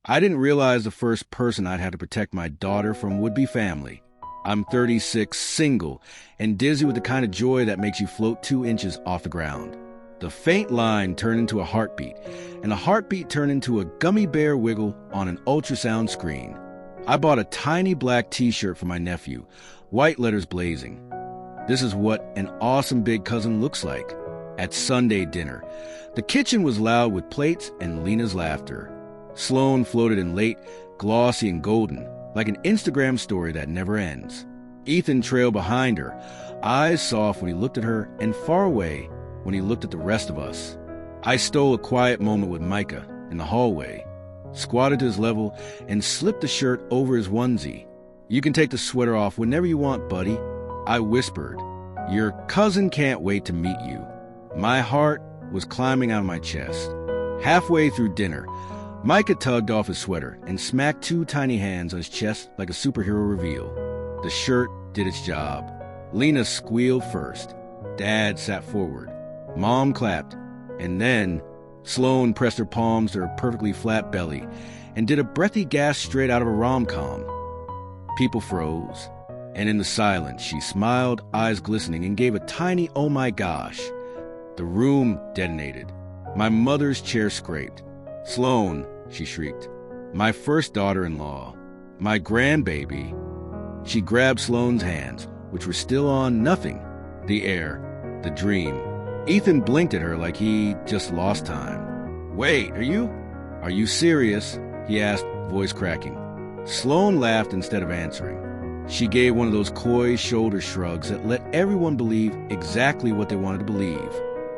I didn't realize the first person I'd have to protect my daughter from would be family. I'm 36, single, and dizzy with the kind of joy that makes you float 2 inches off the ground. The faint line turned into a heartbeat, and the heartbeat turned into a gummy bear wiggle on an ultrasound screen. I bought a tiny black t-shirt for my nephew, white letters blazing. This is what an awesome big cousin looks like. At Sunday dinner, the kitchen was loud with plates and Lena's laughter. Sloan floated in late, glossy and golden, like an Instagram story that never ends. Ethan trailed behind her, eyes soft when he looked at her and far away when he looked at the rest of us. I stole a quiet moment with Micah in the hallway, squatted to his level, and slipped the shirt over his onesie. "You can take the sweater off whenever you want, buddy," I whispered. "Your cousin can't wait to meet you." My heart was climbing out of my chest. Halfway through dinner, Micah tugged off his sweater and smacked 2 tiny hands on his chest like a superhero reveal. The shirt did its job. Lena squealed first. Dad sat forward. Mom clapped. And then Sloan pressed her palms to her perfectly flat belly and did a breathy gasp straight out of a rom-com. People froze. And in the silence, she smiled, eyes glistening, and gave a tiny "oh my gosh." The room detonated. My mother's chair scraped. "Sloan," she shrieked. "My first daughter-in-law. My grandbaby." She grabbed Sloan's hands, which were still on nothing. The air. The dream. Ethan blinked at her like he just lost time. "Wait, are you serious?" he asked, voice cracking. Sloan laughed instead of answering. She gave one of those coy shoulder shrugs that let everyone believe exactly what they wanted to believe.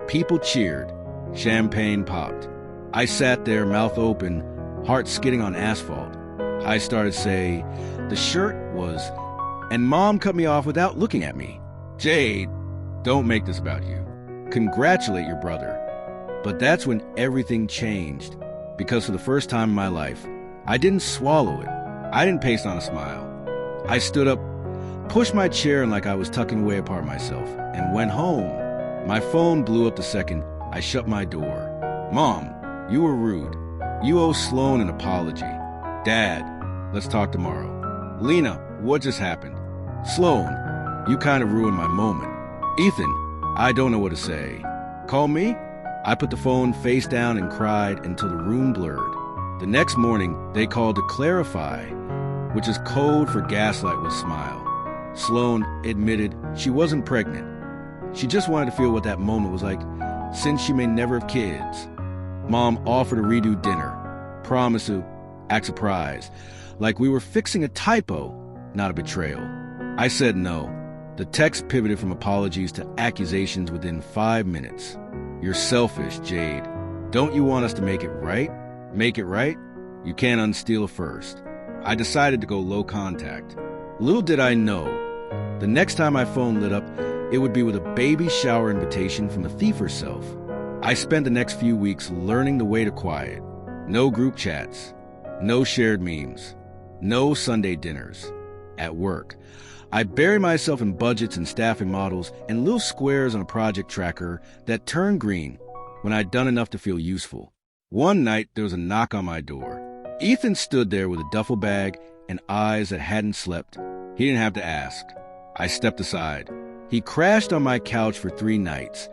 People cheered. Champagne popped. I sat there, mouth open, heart skidding on asphalt. I started to say, the shirt was... And Mom cut me off without looking at me. "Jade, don't make this about you. Congratulate your brother." But that's when everything changed. Because for the first time in my life, I didn't swallow it. I didn't paste on a smile. I stood up, pushed my chair in like I was tucking away a part of myself, and went home. My phone blew up the second I shut my door. "Mom, you were rude. You owe Sloan an apology." "Dad, let's talk tomorrow." "Lena, what just happened?" "Sloan, you kind of ruined my moment." "Ethan, I don't know what to say." "Call me?" I put the phone face down and cried until the room blurred. The next morning, they called to clarify, which is code for gaslight with smile. Sloan admitted she wasn't pregnant. She just wanted to feel what that moment was like, since she may never have kids. Mom offered to redo dinner, promised to act surprised, like we were fixing a typo, not a betrayal. I said no. The text pivoted from apologies to accusations within 5 minutes. "You're selfish, Jade. Don't you want us to make it right? Make it right? You can't unsteal a first." I decided to go low contact. Little did I know, the next time my phone lit up, it would be with a baby shower invitation from the thief herself. I spent the next few weeks learning the way to quiet. No group chats. No shared memes. No Sunday dinners. At work, I buried myself in budgets and staffing models and little squares on a project tracker that turned green when I'd done enough to feel useful. One night, there was a knock on my door. Ethan stood there with a duffel bag and eyes that hadn't slept. He didn't have to ask. I stepped aside. He crashed on my couch for 3 nights,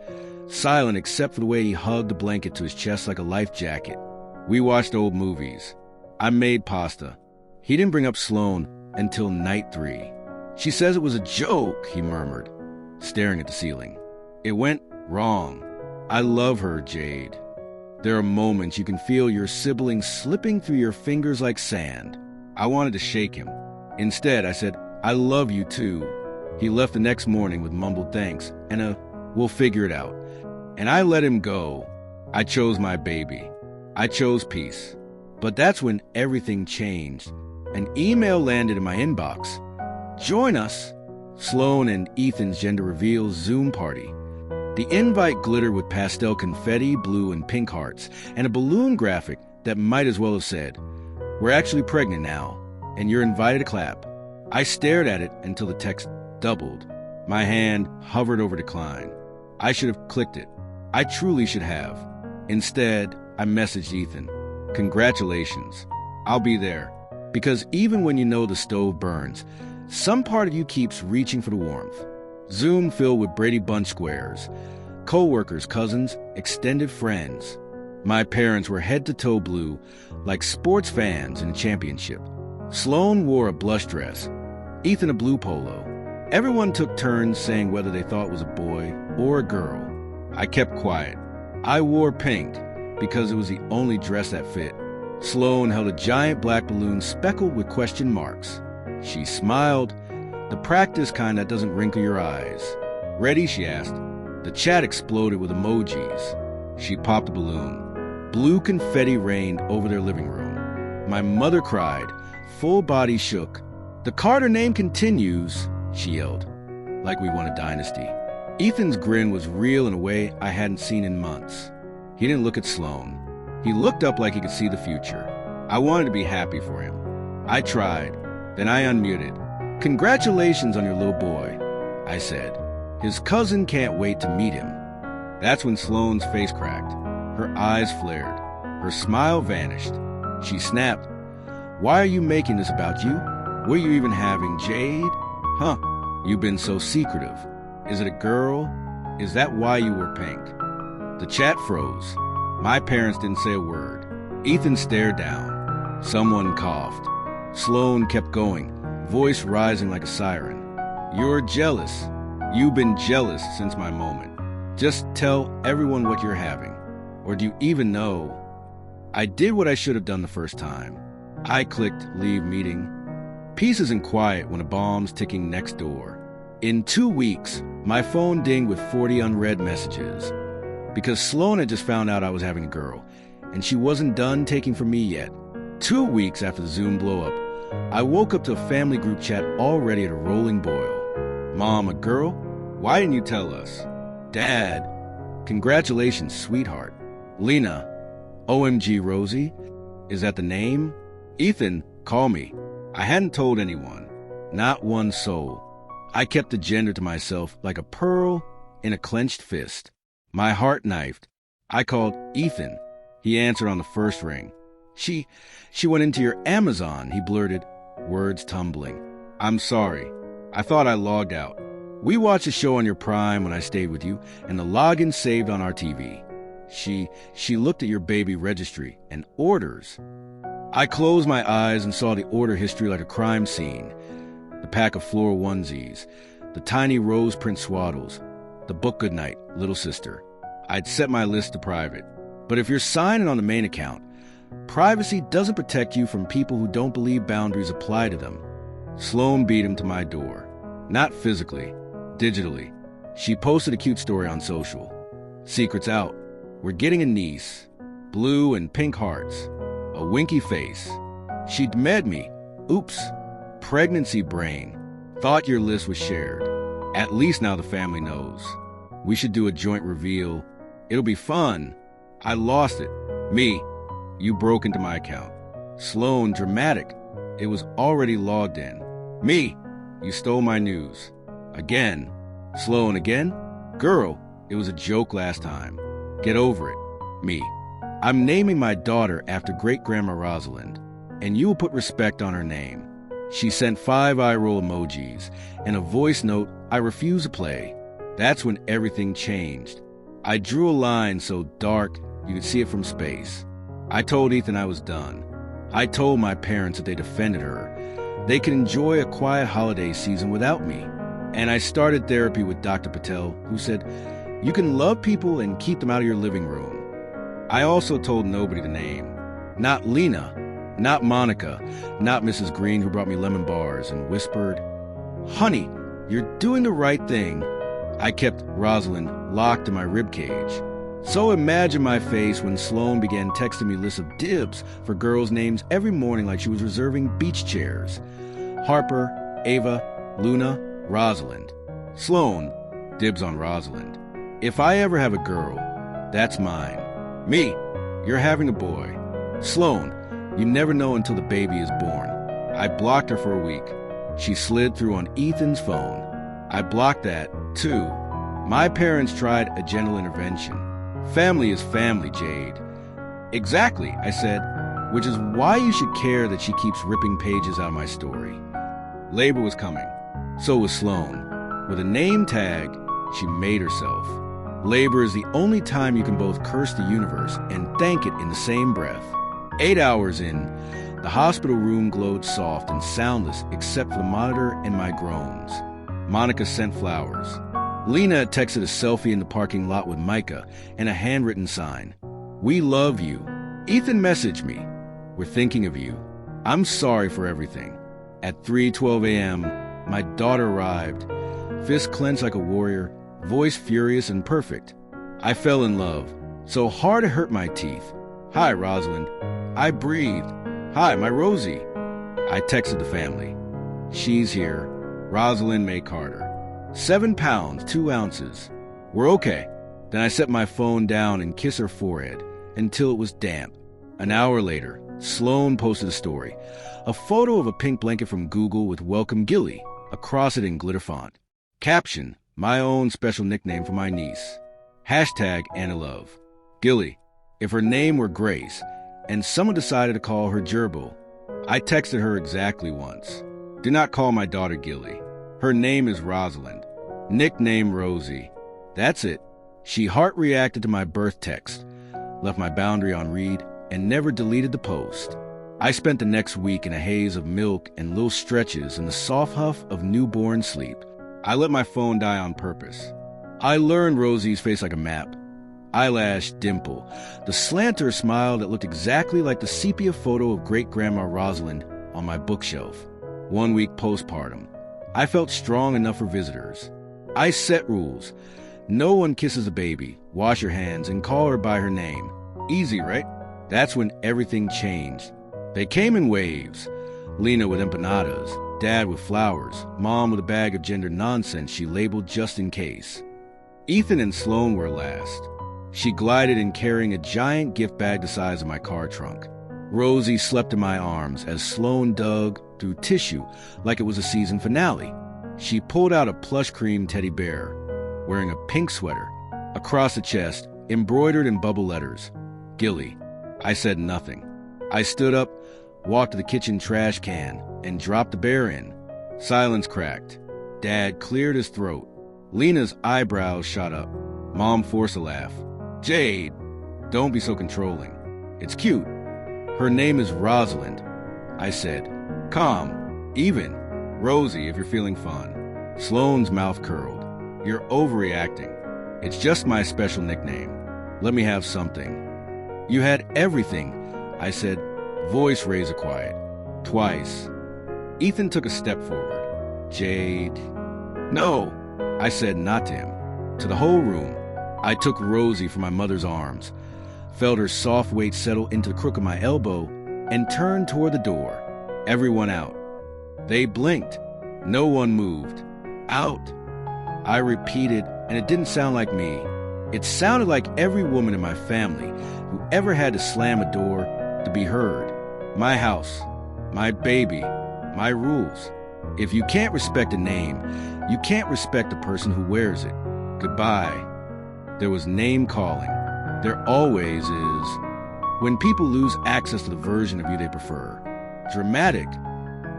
silent except for the way he hugged the blanket to his chest like a life jacket. We watched old movies. I made pasta. He didn't bring up Sloan until night 3. "She says it was a joke," he murmured, staring at the ceiling. "It went wrong. I love her, Jade." There are moments you can feel your sibling slipping through your fingers like sand. I wanted to shake him. Instead, I said, "I love you too." He left the next morning with mumbled thanks and a "we'll figure it out." And I let him go. I chose my baby. I chose peace. But that's when everything changed. An email landed in my inbox. "Join us. Sloan and Ethan's gender reveal Zoom party." The invite glittered with pastel confetti, blue and pink hearts, and a balloon graphic that might as well have said, "We're actually pregnant now, and you're invited to clap." I stared at it until the text doubled. My hand hovered over decline. I should have clicked it. I truly should have. Instead, I messaged Ethan. "Congratulations. I'll be there. Because even when you know the stove burns, some part of you keeps reaching for the warmth. Zoom filled with Brady Bunch squares. Co-workers, cousins, extended friends. My parents were head-to-toe blue, like sports fans in a championship. Sloan wore a blush dress, Ethan a blue polo. Everyone took turns saying whether they thought it was a boy or a girl. I kept quiet. I wore pink because it was the only dress that fit. Sloan held a giant black balloon speckled with question marks. She smiled, the practice kind that doesn't wrinkle your eyes. Ready? She asked. The chat exploded with emojis. She popped the balloon. Blue confetti rained over their living room. My mother cried. Full body shook. The Carter name continues, she yelled, like we won a dynasty. Ethan's grin was real in a way I hadn't seen in months. He didn't look at Sloan. He looked up like he could see the future. I wanted to be happy for him. I tried. Then I unmuted. Congratulations on your little boy, I said. His cousin can't wait to meet him. That's when Sloan's face cracked. Her eyes flared. Her smile vanished. She snapped. Why are you making this about you? What are you even having, Jade? Huh, you've been so secretive. Is it a girl? Is that why you were pink? The chat froze. My parents didn't say a word. Ethan stared down. Someone coughed. Sloan kept going, voice rising like a siren. You're jealous. You've been jealous since my moment. Just tell everyone what you're having. Or do you even know? I did what I should have done the first time. I clicked leave meeting. Peace isn't quiet when a bomb's ticking next door. In 2 weeks, my phone dinged with 40 unread messages. Because Sloan had just found out I was having a girl, and she wasn't done taking from me yet. 2 weeks after the Zoom blow-up, I woke up to a family group chat already at a rolling boil. Mom, a girl? Why didn't you tell us? Dad, congratulations, sweetheart. Lena, OMG Rosie, is that the name? Ethan, call me. I hadn't told anyone, not one soul. I kept the gender to myself like a pearl in a clenched fist. My heart knifed. I called Ethan. He answered on the first ring. She went into your Amazon, he blurted, words tumbling. I'm sorry. I thought I logged out. We watched a show on your Prime when I stayed with you, and the login saved on our TV. She looked at your baby registry and orders. I closed my eyes and saw the order history like a crime scene. The pack of floral onesies, the tiny rose print swaddles, the book goodnight, little sister. I'd set my list to private. But if you're signing on the main account, privacy doesn't protect you from people who don't believe boundaries apply to them. Sloan beat him to my door. Not physically, digitally. She posted a cute story on social. Secrets out. We're getting a niece. Blue and pink hearts. A winky face. She'd med me. Oops. Pregnancy brain. Thought your list was shared. At least now the family knows. We should do a joint reveal. It'll be fun. I lost it. Me. You broke into my account. Sloan, dramatic. It was already logged in. Me. You stole my news. Again. Sloan, again? Girl, it was a joke last time. Get over it. Me. I'm naming my daughter after great-grandma Rosalind, and you will put respect on her name. She sent 5 eye-roll emojis and a voice note I refuse to play. That's when everything changed. I drew a line so dark you could see it from space. I told Ethan I was done. I told my parents that they defended her. They could enjoy a quiet holiday season without me. And I started therapy with Dr. Patel, who said, you can love people and keep them out of your living room. I also told nobody the name. Not Lena, not Monica, not Mrs. Green who brought me lemon bars and whispered, honey, you're doing the right thing. I kept Rosalind locked in my ribcage. So imagine my face when Sloan began texting me lists of dibs for girls' names every morning like she was reserving beach chairs. Harper, Ava, Luna, Rosalind. Sloan, dibs on Rosalind. If I ever have a girl, that's mine. Me, you're having a boy. Sloan, you never know until the baby is born. I blocked her for a week. She slid through on Ethan's phone. I blocked that, too. My parents tried a gentle intervention. Family is family, Jade. Exactly, I said. which is why you should care that she keeps ripping pages out of my story. Labor was coming. So was Sloan. With a name tag, she made herself. Labor is the only time you can both curse the universe and thank it in the same breath. 8 hours in, the hospital room glowed soft and soundless except for the monitor and my groans. Monica sent flowers. Lena texted a selfie in the parking lot with Micah and a handwritten sign. We love you. Ethan messaged me. We're thinking of you. I'm sorry for everything. At 3:12 a.m., my daughter arrived, fist clenched like a warrior, voice furious and perfect. I fell in love, so hard it hurt my teeth. Hi, Rosalind. I breathed. Hi, my Rosie. I texted the family. She's here. Rosalind May Carter. 7 pounds, 2 ounces. We're okay. Then I set my phone down and kissed her forehead until it was damp. An hour later, Sloan posted a story. A photo of a pink blanket from Google with Welcome Gilly across it in glitter font. Caption, my own special nickname for my niece. Hashtag Anna Love. Gilly, if her name were Grace, and someone decided to call her Gerbil, I texted her exactly once. Do not call my daughter Gilly. Her name is Rosalind. Nickname Rosie. That's it. She heart reacted to my birth text, left my boundary on read, and never deleted the post. I spent the next week in a haze of milk and little stretches and the soft huff of newborn sleep. I let my phone die on purpose. I learned Rosie's face like a map. Eyelash, dimple, the slanter smile that looked exactly like the sepia photo of great-grandma Rosalind on my bookshelf. 1 week postpartum. I felt strong enough for visitors. I set rules. No one kisses a baby, wash your hands, and call her by her name. Easy, right? That's when everything changed. They came in waves. Lena with empanadas, Dad with flowers, Mom with a bag of gender nonsense she labeled just in case. Ethan and Sloan were last. She glided in carrying a giant gift bag the size of my car trunk. Rosie slept in my arms as Sloan dug through tissue like it was a season finale. She pulled out a plush cream teddy bear, wearing a pink sweater. Across the chest, embroidered in bubble letters, Gilly. I said nothing. I stood up, walked to the kitchen trash can, and dropped the bear in. Silence cracked. Dad cleared his throat. Lena's eyebrows shot up. Mom forced a laugh. Jade, don't be so controlling. It's cute. Her name is Rosalind. I said, calm, even. Rosie, if you're feeling fun. Sloan's mouth curled. You're overreacting. It's just my special nickname. Let me have something. You had everything, I said, voice razor quiet. Twice. Ethan took a step forward. Jade. No, I said not to him. To the whole room. I took Rosie from my mother's arms, felt her soft weight settle into the crook of my elbow, and turned toward the door. Everyone out. They blinked. No one moved. Out. I repeated, and it didn't sound like me. It sounded like every woman in my family who ever had to slam a door to be heard. My house, my baby, my rules. If you can't respect a name, you can't respect the person who wears it. Goodbye. There was name calling. There always is. When people lose access to the version of you they prefer. Dramatic,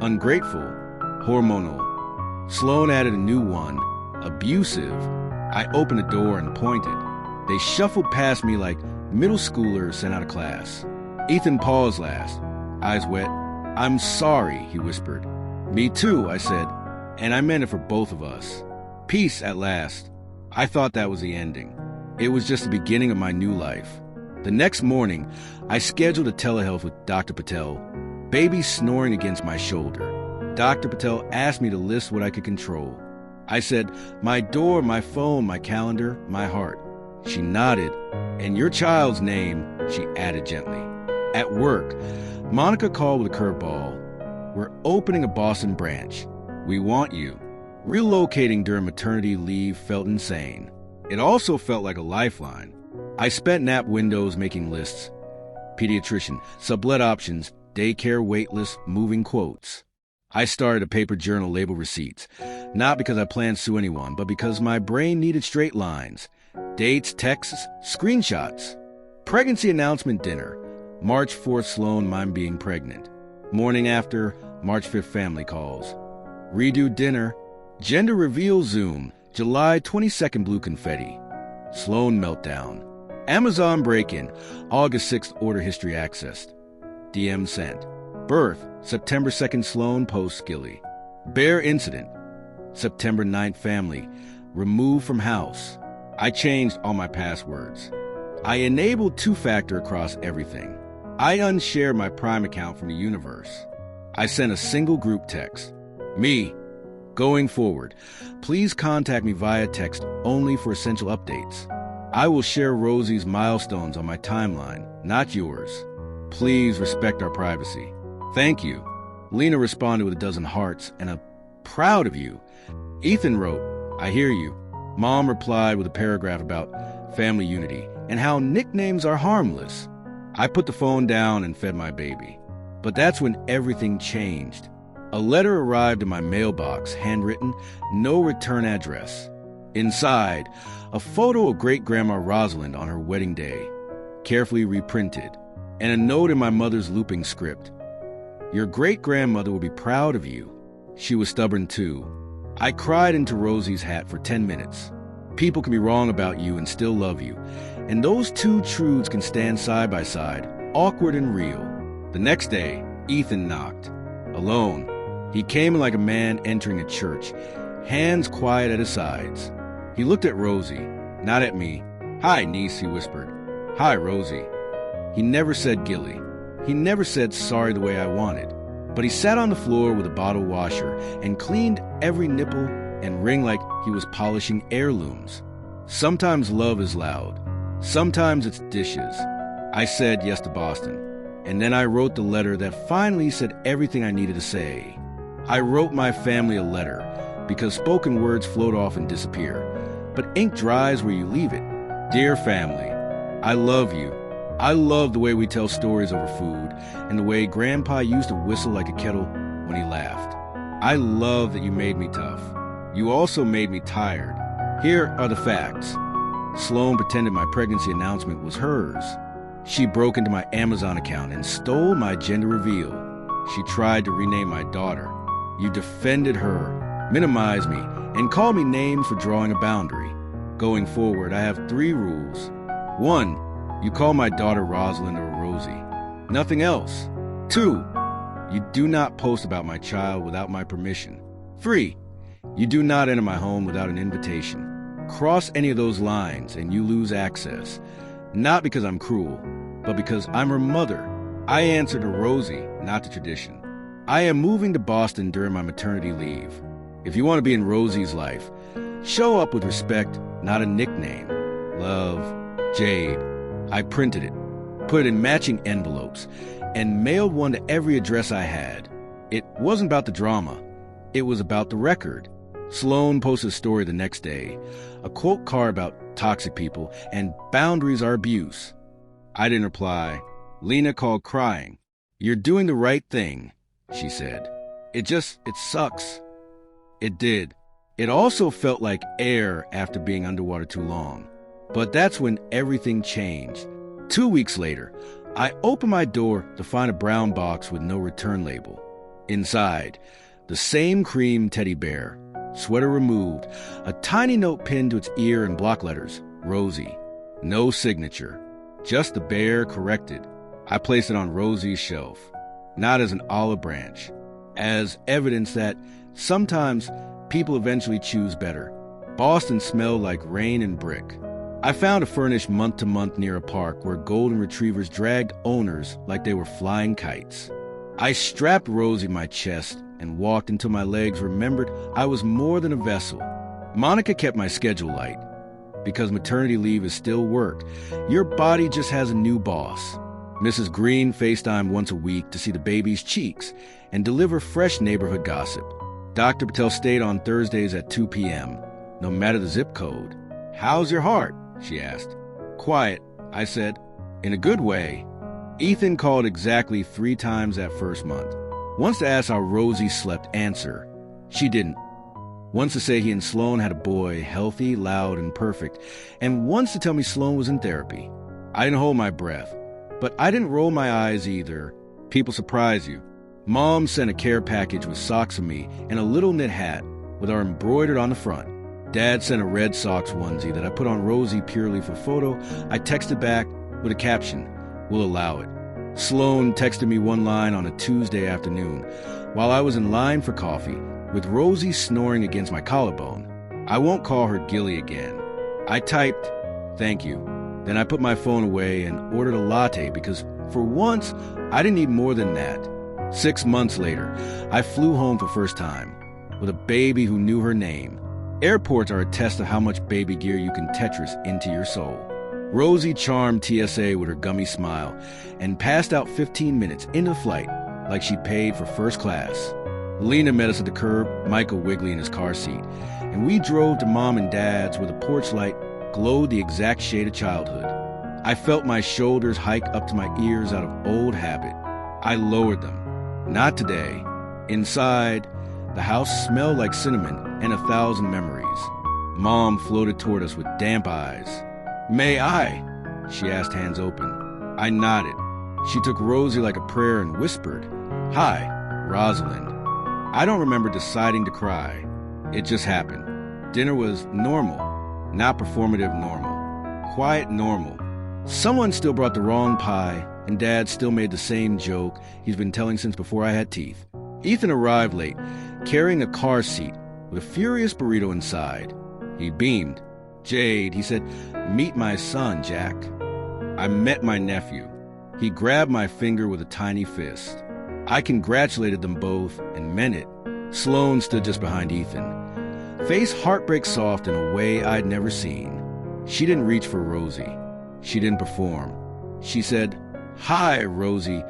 ungrateful, hormonal. Sloan added a new one, abusive. I opened the door and pointed. They shuffled past me like middle schoolers sent out of class. Ethan paused last, eyes wet. I'm sorry, he whispered. Me too, I said, and I meant it for both of us. Peace at last. I thought that was the ending. It was just the beginning of my new life. The next morning, I scheduled a telehealth with Dr. Patel, baby snoring against my shoulder. Dr. Patel asked me to list what I could control. I said, my door, my phone, my calendar, my heart. She nodded. And your child's name, she added gently. At work, Monica called with a curveball. We're opening a Boston branch. We want you. Relocating during maternity leave felt insane. It also felt like a lifeline. I spent nap windows making lists. Pediatrician, sublet options, daycare waitlist, moving quotes. I started a paper journal labeled receipts, not because I planned to sue anyone, but because my brain needed straight lines. Dates, texts, screenshots. Pregnancy announcement dinner. March 4th, Sloan, mine being pregnant. Morning after, March 5th, family calls. Redo dinner. Gender reveal Zoom. July 22nd, blue confetti. Sloan meltdown. Amazon break-in. August 6th, order history accessed. DM sent. Birth. September 2nd, Sloan post Skilly. Bear incident. September 9th, family. Removed from house. I changed all my passwords. I enabled two-factor across everything. I unshared my Prime account from the universe. I sent a single group text. Me. Going forward, please contact me via text only for essential updates. I will share Rosie's milestones on my timeline, not yours. Please respect our privacy. Thank you. Lena responded with a dozen hearts and a proud of you. Ethan wrote, I hear you. Mom replied with a paragraph about family unity and how nicknames are harmless. I put the phone down and fed my baby. But that's when everything changed. A letter arrived in my mailbox, handwritten, no return address. Inside, a photo of great-grandma Rosalind on her wedding day, carefully reprinted, and a note in my mother's looping script. Your great-grandmother will be proud of you. She was stubborn too. I cried into Rosie's hat for 10 minutes. People can be wrong about you and still love you, and those two truths can stand side by side, awkward and real. The next day, Ethan knocked. Alone. He came in like a man entering a church, hands quiet at his sides. He looked at Rosie, not at me. Hi, niece, he whispered. Hi, Rosie. He never said Gilly. He never said sorry the way I wanted. But he sat on the floor with a bottle washer and cleaned every nipple and ring like he was polishing heirlooms. Sometimes love is loud. Sometimes it's dishes. I said yes to Boston. And then I wrote the letter that finally said everything I needed to say. I wrote my family a letter because spoken words float off and disappear, but ink dries where you leave it. Dear family, I love you. I love the way we tell stories over food and the way Grandpa used to whistle like a kettle when he laughed. I love that you made me tough. You also made me tired. Here are the facts. Sloan pretended my pregnancy announcement was hers. She broke into my Amazon account and stole my gender reveal. She tried to rename my daughter. You defended her, minimized me, and called me names for drawing a boundary. Going forward, I have 3 rules. 1, you call my daughter Rosalind or Rosie. Nothing else. 2, you do not post about my child without my permission. 3, you do not enter my home without an invitation. Cross any of those lines and you lose access. Not because I'm cruel, but because I'm her mother. I answer to Rosie, not to tradition. I am moving to Boston during my maternity leave. If you want to be in Rosie's life, show up with respect, not a nickname. Love, Jade. I printed it, put it in matching envelopes, and mailed one to every address I had. It wasn't about the drama. It was about the record. Sloan posted a story the next day, a quote card about toxic people and boundaries are abuse. I didn't reply. Lena called crying. You're doing the right thing, she said. It sucks. It did. It also felt like air after being underwater too long. But that's when everything changed. 2 weeks later, I opened my door to find a brown box with no return label. Inside, the same cream teddy bear, sweater removed, a tiny note pinned to its ear in block letters, Rosie. No signature, just the bear corrected. I placed it on Rosie's shelf, not as an olive branch, as evidence that sometimes people eventually choose better. Boston smelled like rain and brick. I found a furnished month-to-month near a park where golden retrievers dragged owners like they were flying kites. I strapped Rosie to my chest and walked until my legs remembered I was more than a vessel. Monica kept my schedule light. Because maternity leave is still work, your body just has a new boss. Mrs. Green FaceTimed once a week to see the baby's cheeks and deliver fresh neighborhood gossip. Dr. Patel stayed on Thursdays at 2 p.m., no matter the zip code. How's your heart? She asked. Quiet, I said. In a good way. Ethan called exactly 3 times that first month. Once to ask how Rosie slept, answer. She didn't. Once to say he and Sloan had a boy, healthy, loud, and perfect. And once to tell me Sloan was in therapy. I didn't hold my breath. But I didn't roll my eyes either. People surprise you. Mom sent a care package with socks for me and a little knit hat with our embroidered on the front. Dad sent a Red Sox onesie that I put on Rosie purely for photo. I texted back with a caption, "We'll allow it." Sloan texted me one line on a Tuesday afternoon while I was in line for coffee with Rosie snoring against my collarbone. I won't call her Gilly again. I typed, "Thank you." Then I put my phone away and ordered a latte because, for once, I didn't need more than that. 6 months later, I flew home for first time with a baby who knew her name. Airports are a test of how much baby gear you can Tetris into your soul. Rosie charmed TSA with her gummy smile and passed out 15 minutes into the flight like she paid for first class. Lena met us at the curb, Michael wiggly in his car seat, and we drove to Mom and Dad's where the porch light glowed the exact shade of childhood. I felt my shoulders hike up to my ears out of old habit. I lowered them. Not today. Inside, the house smelled like cinnamon and 1,000 memories. Mom floated toward us with damp eyes. "May I?" she asked, hands open. I nodded. She took Rosie like a prayer and whispered, "Hi, Rosalind." I don't remember deciding to cry. It just happened. Dinner was normal, not performative normal. Quiet normal. Someone still brought the wrong pie, and Dad still made the same joke he's been telling since before I had teeth. Ethan arrived late, carrying a car seat with a furious burrito inside. He beamed. "Jade," he said, "meet my son, Jack." I met my nephew. He grabbed my finger with a tiny fist. I congratulated them both and meant it. Sloan stood just behind Ethan, face heartbreak soft in a way I'd never seen. She didn't reach for Rosie. She didn't perform. She said, "Hi, Rosie,"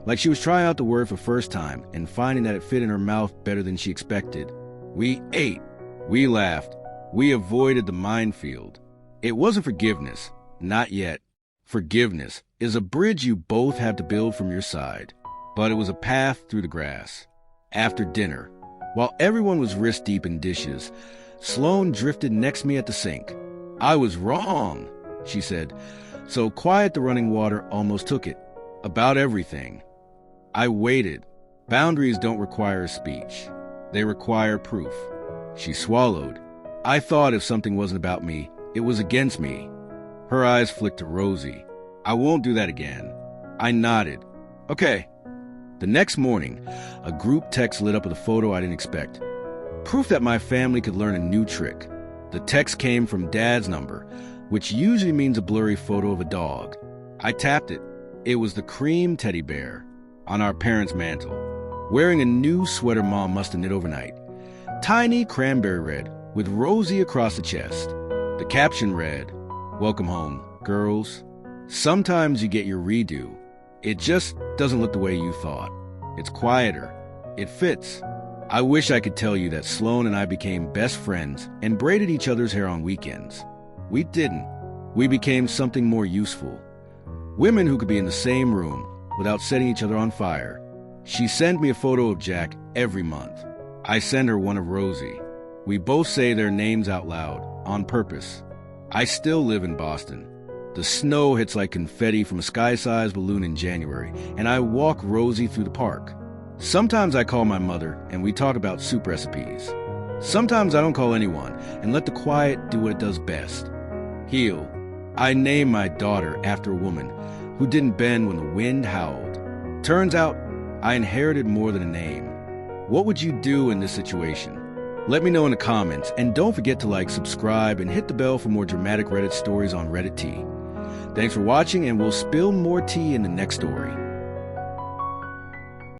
like she was trying out the word for first time and finding that it fit in her mouth better than she expected. We ate. We laughed. We avoided the minefield. It wasn't forgiveness. Not yet. Forgiveness is a bridge you both have to build from your side. But it was a path through the grass. After dinner, while everyone was wrist-deep in dishes, Sloan drifted next to me at the sink. "I was wrong," she said, so quiet the running water almost took it. About everything. I waited. Boundaries don't require a speech. They require proof. She swallowed. I thought if something wasn't about me, it was against me. Her eyes flicked to Rosie. "I won't do that again." I nodded. "Okay." The next morning, a group text lit up with a photo I didn't expect. Proof that my family could learn a new trick. The text came from Dad's number, which usually means a blurry photo of a dog. I tapped it. It was the cream teddy bear on our parents' mantle, wearing a new sweater Mom must have knit overnight. Tiny cranberry red with Rosie across the chest. The caption read, "Welcome home, girls. Sometimes you get your redo. It just doesn't look the way you thought. It's quieter. It fits." I wish I could tell you that Sloan and I became best friends and braided each other's hair on weekends. We didn't. We became something more useful. Women who could be in the same room without setting each other on fire. She sent me a photo of Jack every month. I send her one of Rosie. We both say their names out loud, on purpose. I still live in Boston. The snow hits like confetti from a sky-sized balloon in January, and I walk Rosie through the park. Sometimes I call my mother, and we talk about soup recipes. Sometimes I don't call anyone, and let the quiet do what it does best. Heal. I named my daughter after a woman who didn't bend when the wind howled. Turns out, I inherited more than a name. What would you do in this situation? Let me know in the comments, and don't forget to like, subscribe, and hit the bell for more dramatic Reddit stories on Reddit Tea. Thanks for watching, and we'll spill more tea in the next story.